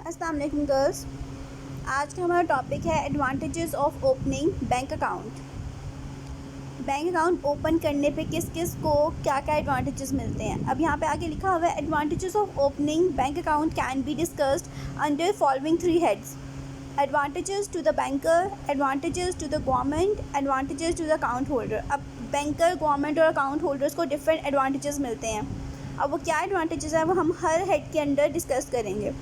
अस्सलाम वालेकुम गर्ल्स। आज का हमारा टॉपिक है advantages of opening bank account. Bank account open करने पे किस किस को क्या क्या एडवांटेजेस मिलते हैं। अब यहाँ पे आगे लिखा हुआ है advantages of opening bank account can be discussed under following 3 heads: advantages to the banker, advantages to the government, advantages to the account holder. अब बैंकर, गवर्नमेंट और अकाउंट होल्डर्स को डिफरेंट एडवांटेजेस मिलते हैं। अब वो क्या एडवांटेजेस है वो हम हर हेड के अंदर डिस्कस करेंगे।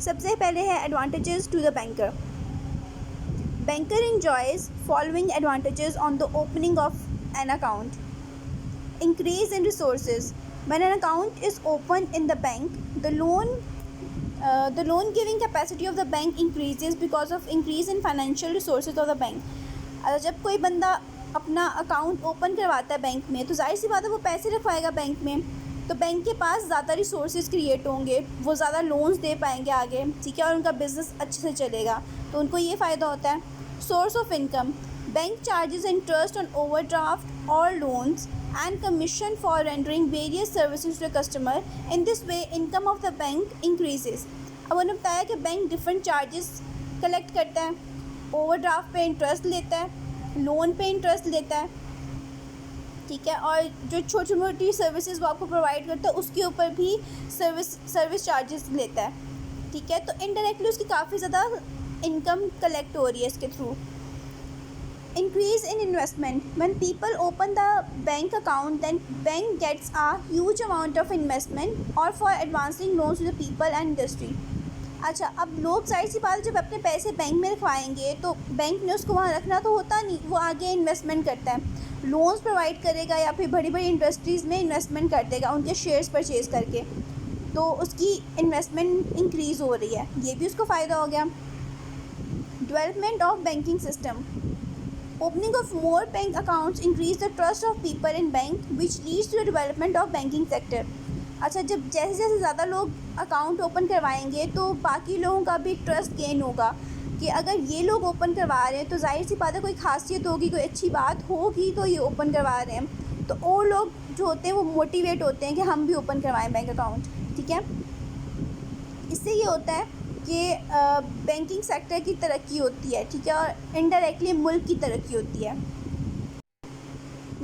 सबसे पहले है advantages to the banker. Banker enjoys following advantages on the opening of an account: increase in resources. When an account is opened in the bank, the loan giving capacity of the bank increases because of increase in financial resources of the bank. जब कोई बंदा अपना account open करवाता है bank में, तो जाहिर सी बात है वो पैसे रखवाएगा बैंक में, तो बैंक के पास ज़्यादा रिसोर्सेज क्रिएट होंगे, वो ज़्यादा लोन्स दे पाएंगे आगे, ठीक है, और उनका बिज़नेस अच्छे से चलेगा, तो उनको ये फ़ायदा होता है। Source of income: bank charges interest on overdraft और loans and commission for rendering various services to customer. In this way income of the bank increases. अब उन्होंने बताया कि बैंक डिफरेंट चार्जेस कलेक्ट करता है, ओवरड्राफ्ट पे इंटरेस्ट लेता है, लोन पे इंटरेस्ट लेता है, ठीक है, और जो छोटी मोटी सर्विसेज वो आपको प्रोवाइड करता है उसके ऊपर भी सर्विस चार्जेस लेता है, ठीक है। तो इनडायरेक्टली उसकी काफ़ी ज़्यादा इनकम कलेक्ट हो रही है इसके थ्रू। Increase in investment: when people open the bank account then bank gets a huge amount of investment और for advancing loans to the people and industry. अच्छा, अब लोग जाहिर सी बात है जब अपने पैसे बैंक में रखवाएंगे तो बैंक ने उसको वहाँ रखना तो होता नहीं, वो आगे इन्वेस्टमेंट करता है, लोन्स प्रोवाइड करेगा या फिर बड़ी बड़ी इंडस्ट्रीज़ में इन्वेस्टमेंट कर देगा उनके शेयर्स परचेज़ करके, तो उसकी इन्वेस्टमेंट इंक्रीज़ हो रही है, ये भी उसको फ़ायदा हो गया। Development of banking system: opening of more bank accounts increase the trust of people in bank which leads to the development of banking sector. अच्छा, जब जैसे जैसे ज़्यादा लोग अकाउंट ओपन करवाएंगे तो बाकी लोगों का भी ट्रस्ट गेन होगा कि अगर ये लोग ओपन करवा रहे हैं तो जाहिर सी बात है कोई खासियत होगी, कोई अच्छी बात होगी तो ये ओपन करवा रहे हैं, तो और लोग जो होते हैं वो मोटिवेट होते हैं कि हम भी ओपन करवाएं बैंक अकाउंट, ठीक है। इससे ये होता है कि बैंकिंग सेक्टर की तरक्की होती है, ठीक है, और इनडायरेक्टली मुल्क की तरक्की होती है।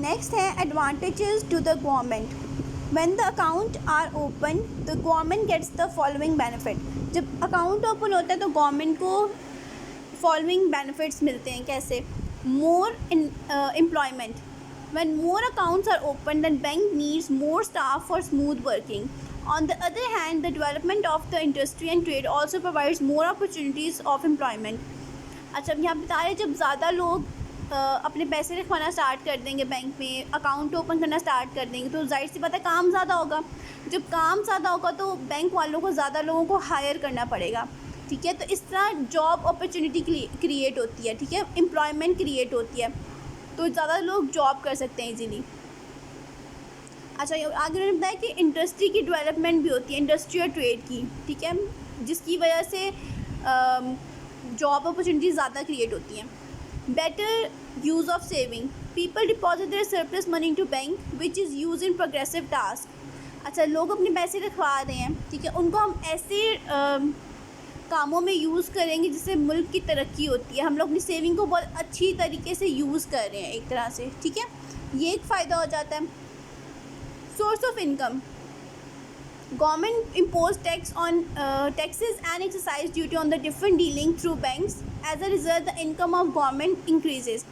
नेक्स्ट है advantages to the government. When the account are open the government gets the following benefit. जब अकाउंट ओपन होता है तो गवर्नमेंट को फॉलोइंग बेनिफिट्स मिलते हैं। कैसे? More employment: when more accounts are open then bank needs more staff for smooth working. On the other hand, the development of the industry and trade also provides more opportunities of employment. अच्छा, अब यहाँ बता रहे हैं जब ज़्यादा लोग अपने पैसे रखवाना स्टार्ट कर देंगे बैंक में, अकाउंट ओपन करना स्टार्ट कर देंगे, तो जाहिर सी बात है काम ज़्यादा होगा। जब काम ज़्यादा होगा तो बैंक वालों को ज़्यादा लोगों को हायर करना पड़ेगा, ठीक है, तो इस तरह जॉब अपॉर्चुनिटी क्रिएट होती है, ठीक है, एम्प्लॉयमेंट क्रिएट होती है, तो ज़्यादा लोग जॉब कर सकते हैं ईजीली। अच्छा, आगे उन्होंने बताया कि इंडस्ट्री की डेवलपमेंट भी होती है, इंडस्ट्री और ट्रेड की, ठीक है, जिसकी वजह से जॉब अपॉर्चुनिटी ज़्यादा क्रिएट होती हैं। Better use of saving: people deposit their surplus money to bank which is use in progressive task. अच्छा, लोग अपने पैसे रखवा रहे हैं, ठीक है, उनको हम ऐसे कामों में यूज़ करेंगे जिससे मुल्क की तरक्की होती है, हम लोग अपनी सेविंग को बहुत अच्छी तरीके से यूज़ कर रहे हैं एक तरह से, ठीक है, ये एक फ़ायदा हो जाता है। Source of income: government impose taxes and exercise duty on the different dealing through banks. As a result, the income of government increases.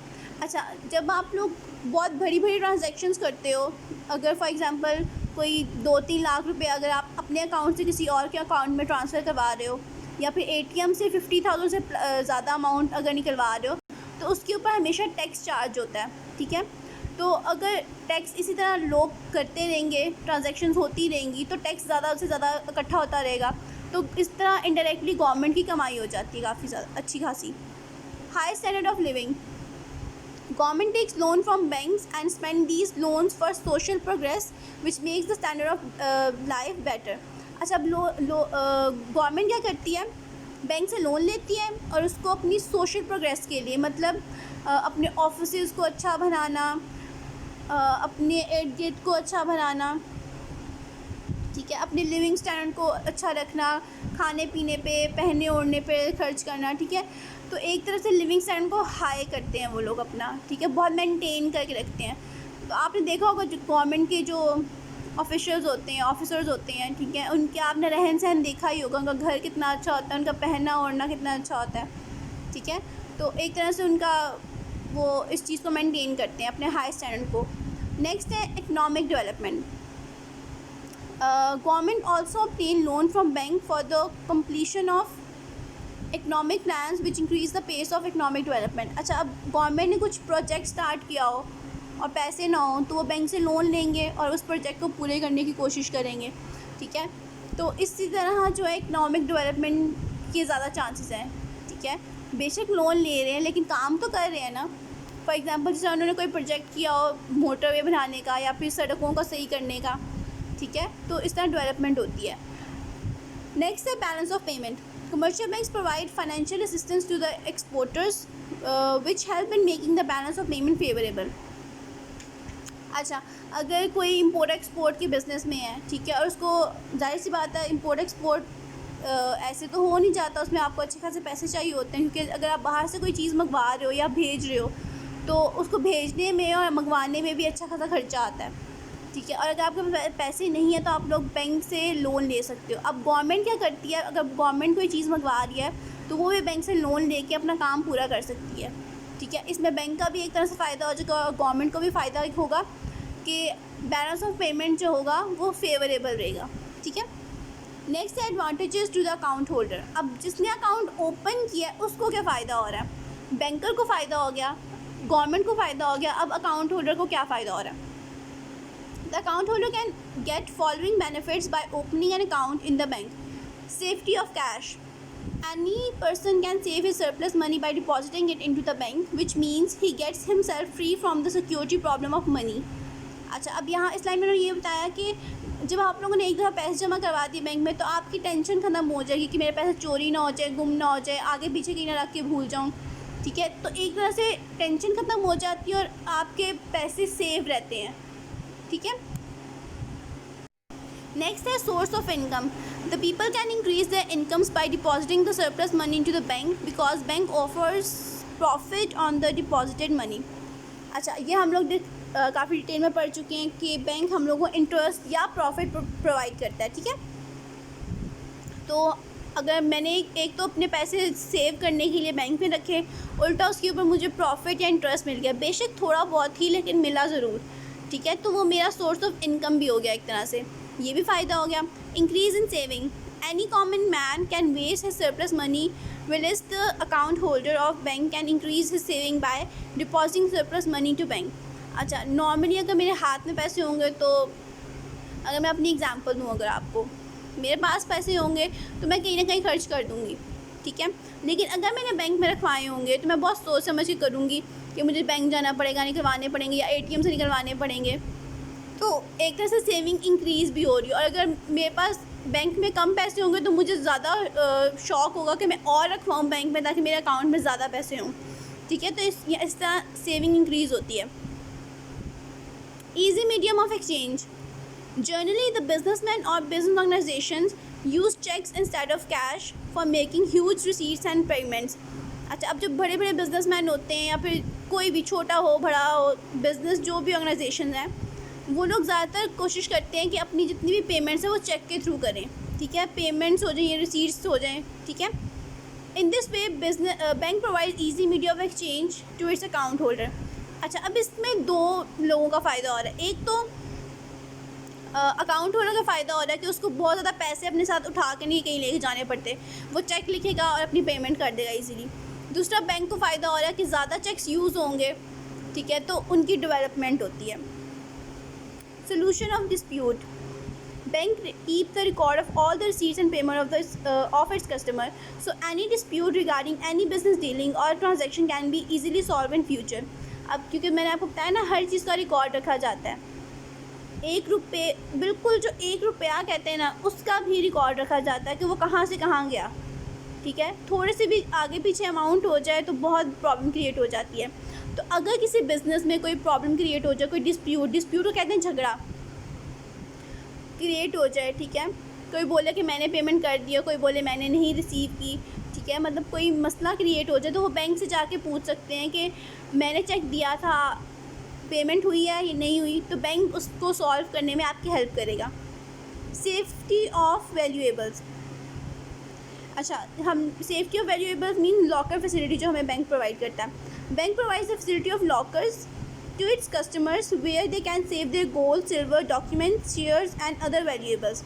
अच्छा, जब आप लोग बहुत बड़ी बड़ी ट्रांजैक्शंस करते हो, अगर फॉर एग्जांपल कोई 2-3 लाख रुपए अगर आप अपने अकाउंट से किसी और के अकाउंट में ट्रांसफ़र करवा रहे हो, या फिर ATM से 50,000 से ज़्यादा अमाउंट अगर निकलवा रहे हो, तो उसके ऊपर हमेशा टैक्स चार्ज होता है, ठीक है। तो अगर टैक्स इसी तरह लोग करते रहेंगे, ट्रांजैक्शंस होती रहेंगी, तो टैक्स ज़्यादा से ज़्यादा इकट्ठा होता रहेगा, तो इस तरह इनडायरेक्टली गवर्नमेंट की कमाई हो जाती है काफ़ी ज़्यादा अच्छी खासी। High standard of living: government takes loan from banks and spend these loans for social progress which makes the standard of life better. अच्छा, अब गवर्नमेंट क्या करती है, बैंक से लोन लेती है और उसको अपनी सोशल प्रोग्रेस के लिए, मतलब अपने ऑफिसेज़ को अच्छा बनाना, अपने इर्द गिर्द को अच्छा बनाना, ठीक ठीक है, अपने लिविंग स्टैंडर्ड को अच्छा रखना, खाने पीने पे, पहनने ओढ़ने पे खर्च करना, ठीक है। तो एक तरह से लिविंग स्टैंडर्ड को हाई करते हैं वो लोग अपना, ठीक है, बहुत मेंटेन करके रखते हैं। तो आपने देखा होगा जो गवर्नमेंट के जो ऑफिशियल्स होते हैं, ऑफिसर्स होते हैं, ठीक है, उनके आपने रहन सहन देखा ही होगा, उनका घर कितना अच्छा होता है, उनका पहनना ओढ़ना कितना अच्छा होता है, ठीक है। तो एक तरह से उनका वो इस चीज़ को मेंटेन करते हैं, अपने हाई स्टैंडर्ड को। नेक्स्ट है economic development. Government also obtain loan from bank for the completion of economic plans which increase the pace of economic development. अच्छा, अब गवर्नमेंट ने कुछ प्रोजेक्ट स्टार्ट किया हो और पैसे ना हो तो वो बैंक से लोन लेंगे और उस प्रोजेक्ट को पूरे करने की कोशिश करेंगे, ठीक है। तो इसी तरह जो है इकोनॉमिक डेवलपमेंट के ज़्यादा चांसेस हैं, ठीक है। बेशक लोन ले रहे हैं लेकिन काम तो कर रहे हैं ना। फॉर एग्जांपल जैसे उन्होंने कोई प्रोजेक्ट किया हो मोटरवे बनाने का या फिर सड़कों का सही करने का, ठीक है, तो इस तरह डेवलपमेंट होती है। नेक्स्ट है balance of payment. Commercial banks provide financial assistance to the exporters which help in making the balance of payment favourable. अच्छा, अगर कोई इम्पोर्ट एक्सपोर्ट के बिज़नेस में है, ठीक है, और उसको जाहिर सी बात है इम्पोर्ट एक्सपोर्ट ऐसे तो हो नहीं जाता, उसमें आपको अच्छे खासे पैसे चाहिए होते हैं, क्योंकि अगर आप बाहर से कोई चीज़ मंगवा रहे हो या भेज रहे हो तो उसको भेजने में और मंगवाने में भी अच्छा खासा खर्चा आता है, ठीक है। और अगर आपके पैसे नहीं है तो आप लोग बैंक से लोन ले सकते हो। अब गवर्नमेंट क्या करती है, अगर गवर्नमेंट कोई चीज़ मंगवा रही है तो वो भी बैंक से लोन लेके अपना काम पूरा कर सकती है, ठीक है। इसमें बैंक का भी एक तरह से फ़ायदा हो जाएगा और गवर्नमेंट को भी फ़ायदा होगा कि बैलेंस ऑफ पेमेंट जो होगा वो फेवरेबल रहेगा, ठीक है। नेक्स्ट है advantages to the account holder. अब जिसने अकाउंट ओपन किया है उसको क्या फ़ायदा हो रहा है, बैंकर को फ़ायदा हो गया, गवर्नमेंट को फ़ायदा हो गया, अब अकाउंट होल्डर को क्या फ़ायदा हो रहा है। The account holder can get following benefits by opening an account in the bank. Safety of cash. Any person can save his surplus money by depositing it into the bank, which means he gets himself free from the security problem of money. अच्छा, अब यहाँ इस line में उन्होंने ये बताया कि जब आप लोगों ने एक दफ़ा पैसे जमा करवा दिए बैंक में तो आपकी टेंशन ख़त्म हो जाएगी कि मेरे पैसे चोरी ना हो जाए, गुम ना हो जाए, आगे पीछे कहीं ना रख के भूल जाऊँ, ठीक है। तो एक तरह से टेंशन ख़त्म हो जाती है और आपके पैसे सेव रहते हैं, ठीक है। नेक्स्ट है source of income. The people can increase their incomes by depositing the surplus money into the bank because bank offers profit on the deposited money. अच्छा, ये हम लोग काफ़ी डिटेल में पढ़ चुके हैं कि बैंक हम लोगों को इंटरेस्ट या प्रॉफिट प्रोवाइड करता है, ठीक है। तो अगर मैंने एक तो अपने पैसे सेव करने के लिए बैंक में रखे, उल्टा उसके ऊपर मुझे प्रॉफिट या इंटरेस्ट मिल गया, बेशक थोड़ा बहुत ही लेकिन मिला ज़रूर, ठीक है, तो वो मेरा सोर्स ऑफ इनकम भी हो गया एक तरह से, ये भी फ़ायदा हो गया। Increase in saving. Any common man can waste his surplus money whereas the account holder of bank can increase his saving by depositing surplus money to bank। अच्छा, नॉर्मली अगर मेरे हाथ में पैसे होंगे तो अगर मैं अपनी एग्जांपल दूँ, अगर आपको मेरे पास पैसे होंगे तो मैं कहीं ना कहीं खर्च कर दूँगी, ठीक है। लेकिन अगर मैंने बैंक में रखवाए होंगे तो मैं बहुत सोच समझ के करूँगी कि मुझे बैंक जाना पड़ेगा, निकलवाने पड़ेंगे या ATM से निकलवाने पड़ेंगे, तो एक तरह से सेविंग इंक्रीज़ भी हो रही है। और अगर मेरे पास बैंक में कम पैसे होंगे तो मुझे ज़्यादा शौक़ होगा कि मैं और रखवाऊँ बैंक में ताकि मेरे अकाउंट में ज़्यादा पैसे हों, ठीक है। तो इस तरह सेविंग इंक्रीज़ होती है। Easy medium of exchange. Generally the businessman और business organisations use cheques instead of cash for making huge receipts and payments. अच्छा, अब जो बड़े बड़े बिजनेसमैन होते हैं या फिर कोई भी छोटा हो बड़ा हो बिज़नेस, जो भी ऑर्गेनाइजेशन है, वो लोग ज़्यादातर कोशिश करते हैं कि अपनी जितनी भी पेमेंट्स है वो चेक के थ्रू करें, ठीक है। पेमेंट्स हो जाए, रिसीट्स हो जाएं, ठीक है। In this way bank provide easy media of exchange to its account holder. अच्छा, अब इसमें दो लोगों का फ़ायदा हो रहा है। एक तो अकाउंट होल्डर का फ़ायदा हो रहा है कि उसको बहुत ज़्यादा पैसे अपने साथ उठा के नहीं कहीं लेके जाने पड़ते, वो चेक लिखेगा और अपनी पेमेंट कर देगा ईजीली। दूसरा, बैंक को फ़ायदा हो रहा है कि ज़्यादा चेक्स यूज़ होंगे, ठीक है, तो उनकी डेवलपमेंट होती है। Solution of dispute. Bank keep the record of all the receipts and payment of its customer. So any dispute regarding any business dealing or transaction can be easily solved in future. अब क्योंकि मैंने आपको बताया ना, हर चीज़ का record रखा जाता है। 1 रुपये, बिल्कुल जो 1 रुपया कहते हैं ना, उसका भी रिकॉर्ड रखा जाता है कि वो कहाँ से कहाँ गया, ठीक है। थोड़े से भी आगे पीछे अमाउंट हो जाए तो बहुत प्रॉब्लम क्रिएट हो जाती है। तो अगर किसी बिज़नेस में कोई प्रॉब्लम क्रिएट हो जाए, कोई डिस्प्यूट को कहते हैं झगड़ा, क्रिएट हो जाए, ठीक है, कोई बोले कि मैंने पेमेंट कर दिया, कोई बोले मैंने नहीं रिसीव की, ठीक है, मतलब कोई मसला क्रिएट हो जाए तो वो बैंक से जाके पूछ सकते हैं कि मैंने चेक दिया था, पेमेंट हुई है या नहीं हुई, तो बैंक उसको सॉल्व करने में आपकी हेल्प करेगा। Safety of valuables. अच्छा, हम safety of valuables mean locker facility जो हमें बैंक प्रोवाइड करता है। Bank provides the facility of lockers to its customers where they can save their gold, silver, documents, shares and other valuables.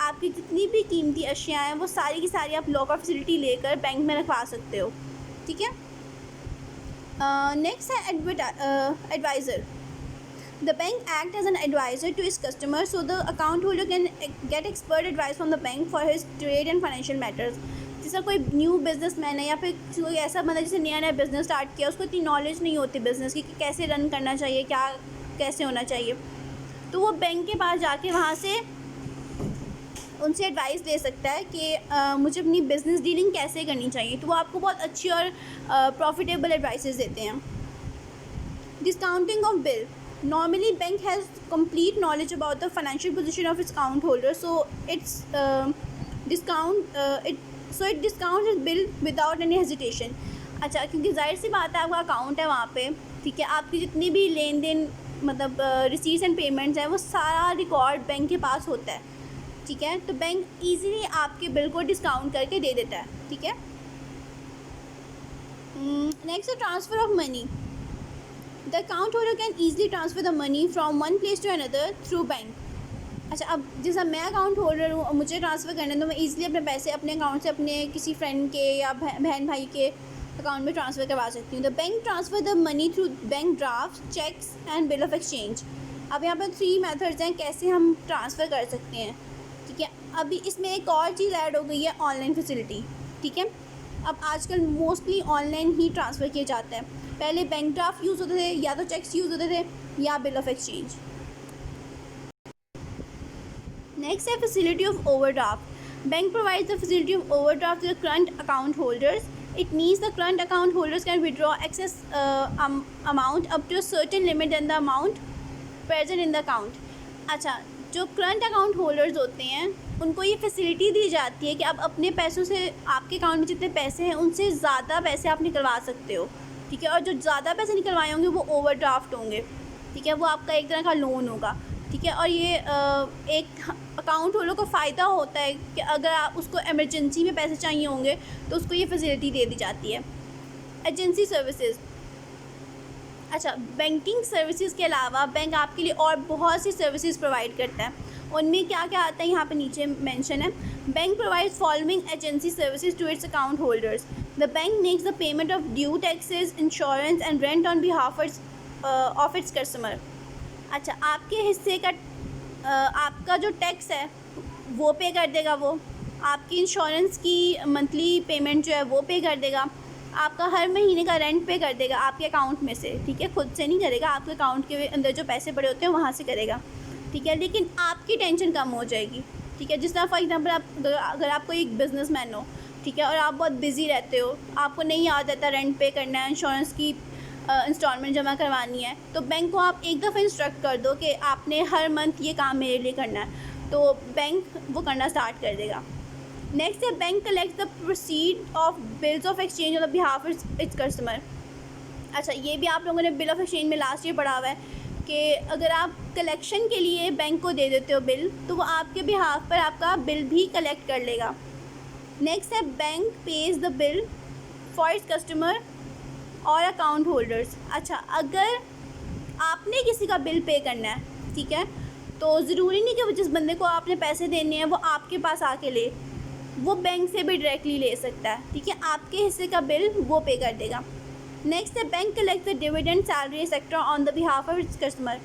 आपकी जितनी भी कीमती अशिया हैं वो सारी की सारी आप लॉकर फैसिलिटी लेकर बैंक में रखवा सकते हो, ठीक है। नेक्स्ट है adviser. The bank acts as an advisor to its customers, so the account holder can get expert advice from the bank for his trade and financial matters. जैसा कोई न्यू बिजनेसमैन है या फिर कोई ऐसा बंदा जिसे नया नया बिज़नेस स्टार्ट किया, उसको इतनी नॉलेज नहीं होती बिज़नेस की कि कैसे रन करना चाहिए, क्या कैसे होना चाहिए, तो वो बैंक के पास जाके वहाँ से उनसे एडवाइस ले सकता है कि मुझे अपनी बिज़नेस डीलिंग कैसे करनी चाहिए, तो वो आपको बहुत अच्छी और प्रॉफिटेबल एडवाइसेस देते हैं। Discounting of bill. Normally, bank has complete knowledge about the financial position of its account holder, so it discounts its bill without any hesitation. अच्छा, क्योंकि जाहिर सी बात है आपका अकाउंट है वहाँ पे, ठीक है, आपकी जितनी भी लेन देन मतलब रिसीट्स एंड पेमेंट्स हैं वो सारा रिकॉर्ड बैंक के पास होता है, ठीक है, तो बैंक इजीली आपके बिल को डिस्काउंट करके दे देता है, ठीक है। नेक्स्ट है transfer of money. The account holder can easily transfer the money from one place to another through bank. अच्छा, अब जैसा मैं अकाउंट होल्डर हूँ, मुझे ट्रांसफ़र करना है तो मैं ईज़िली अपने पैसे अपने अकाउंट से अपने किसी फ्रेंड के या बहन भाई के अकाउंट में ट्रांसफ़र करवा सकती हूँ। The bank transfer the money through bank draft, cheques and bill of exchange. अब यहाँ पर 3 मेथड्स हैं कैसे हम ट्रांसफ़र कर सकते हैं, ठीक है। अभी इसमें एक और चीज़ ऐड हो गई है, ऑनलाइन फैसिलिटी, ठीक है। अब आजकल मोस्टली ऑनलाइन ही ट्रांसफ़र किया जाता है। पहले बैंक ड्राफ्ट यूज़ होते थे, या तो चेक्स यूज़ होते थे, या बिल ऑफ एक्सचेंज। नेक्स्ट है facility of overdraft. Bank provides the facility of overdraft to the current account holders. It means the current account holders can withdraw excess amount up to a certain limit and the amount present in the account. अच्छा, जो current account holders होते हैं उनको ये facility दी जाती है कि आप अपने पैसों से, आपके अकाउंट में जितने पैसे हैं उनसे ज़्यादा पैसे आप निकलवा सकते हो, ठीक है, और जो ज़्यादा पैसे निकलवाए होंगे वो ओवरड्राफ्ट होंगे, ठीक है, वो आपका एक तरह का लोन होगा, ठीक है। और ये एक अकाउंट होल्डर को फ़ायदा होता है कि अगर आप उसको इमरजेंसी में पैसे चाहिए होंगे तो उसको ये फैसिलिटी दे दी जाती है। Agency services. अच्छा, बैंकिंग सर्विसेज के अलावा बैंक आपके लिए और बहुत सी सर्विसेज प्रोवाइड करता है। उनमें क्या क्या आता है यहाँ पे नीचे मेंशन है। Bank provides following agency services to its account holders. The bank makes the payment of due taxes, insurance and rent on behalf of its customer. अच्छा, आपके हिस्से का आपका जो टैक्स है वो पे कर देगा, वो आपकी इंश्योरेंस की मंथली पेमेंट जो है वो पे कर देगा, आपका हर महीने का रेंट पे कर देगा आपके अकाउंट में से, ठीक है, खुद से नहीं करेगा, आपके अकाउंट के अंदर जो पैसे पड़े होते हैं वहाँ से करेगा, ठीक है, लेकिन आपकी टेंशन कम हो जाएगी, ठीक है। जिस तरह फॉर एग्जांपल अगर आप कोई एक बिजनेसमैन हो, ठीक है, और आप बहुत बिजी रहते हो, आपको नहीं याद रहता रेंट पे करना है, इंश्योरेंस की इंस्टॉलमेंट जमा करवानी है, तो बैंक को आप एक दफ़ा इंस्ट्रक्ट कर दो कि आपने हर मंथ ये काम मेरे लिए करना है, तो बैंक वो करना स्टार्ट कर देगा। नेक्स्ट है bank collect the proceed of bills of exchange on the behalf it's customer. अच्छा, ये भी आप लोगों ने बिल ऑफ एक्सचेंज में लास्ट ईयर पढ़ा हुआ है कि अगर आप कलेक्शन के लिए बैंक को दे देते हो बिल, तो वो आपके बिहाफ पर आपका बिल भी कलेक्ट कर लेगा। नेक्स्ट है bank page the bill for its customer और अकाउंट होल्डर्स। अच्छा, अगर आपने किसी का बिल पे करना है, ठीक है, तो ज़रूरी नहीं कि वो जिस बंदे को आपने पैसे देने हैं वो आपके पास आके ले, वो बैंक से भी डायरेक्टली ले सकता है, ठीक है, आपके हिस्से का बिल वो पे कर देगा। नेक्स्ट है bank collect the dividend, salary etcetera on the behalf of its customer.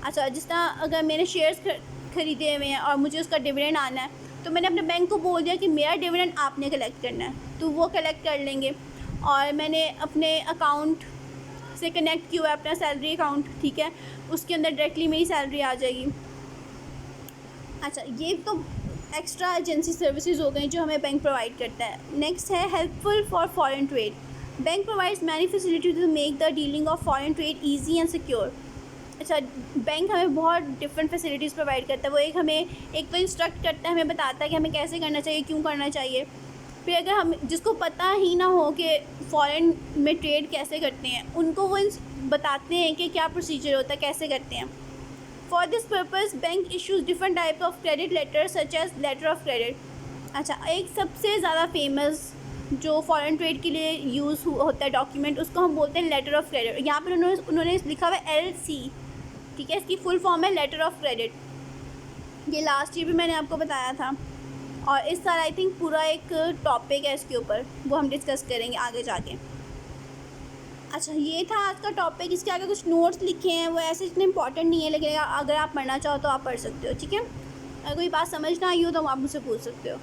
अच्छा, जिस तरह अगर मैंने शेयर्स खरीदे हुए हैं और मुझे उसका डिविडेंड आना है, तो मैंने अपने बैंक को बोल दिया कि मेरा डिविडेंड आपने कलेक्ट करना है, तो वो कलेक्ट कर लेंगे। और मैंने अपने अकाउंट से कनेक्ट किया है अपना सैलरी अकाउंट, ठीक है, उसके अंदर डायरेक्टली मेरी सैलरी आ जाएगी। अच्छा, ये तो एक्स्ट्रा एजेंसी सर्विसेज हो गई जो हमें बैंक प्रोवाइड करता है। नेक्स्ट है helpful for foreign trade. Bank provides many facility to make the dealing of foreign trade easy and secure. अच्छा, बैंक हमें बहुत डिफरेंट फैसिलिटीज़ प्रोवाइड करता है। वो एक तो इंस्ट्रक्ट करता है, हमें बताता है कि हमें कैसे करना चाहिए, क्यों करना चाहिए। फिर अगर हम जिसको पता ही ना हो कि फ़ॉरेन में ट्रेड कैसे करते हैं, उनको वो बताते हैं कि क्या प्रोसीजर होता है, कैसे करते हैं। For this purpose bank issues different type of credit letter such as letter of credit. अच्छा, एक सबसे ज़्यादा फेमस जो फॉरेन ट्रेड के लिए यूज़ होता है डॉक्यूमेंट, उसको हम बोलते हैं लेटर ऑफ क्रेडिट। यहाँ पर उन्होंने लिखा हुआ है LC, ठीक है। इसकी फुल फॉर्म है लेटर ऑफ क्रेडिट। ये लास्ट ईयर भी मैंने आपको बताया था, और इस साल आई थिंक पूरा एक टॉपिक है इसके ऊपर, वो हम डिस्कस करेंगे आगे जाके। अच्छा, ये था आज का टॉपिक। इसके आगे कुछ नोट्स लिखे हैं, वो ऐसे इतने इंपॉर्टेंट नहीं है, लेकिन अगर आप पढ़ना चाहो तो आप पढ़ सकते हो, ठीक है। अगर कोई बात समझ ना आई हो तो आप मुझसे पूछ सकते हो।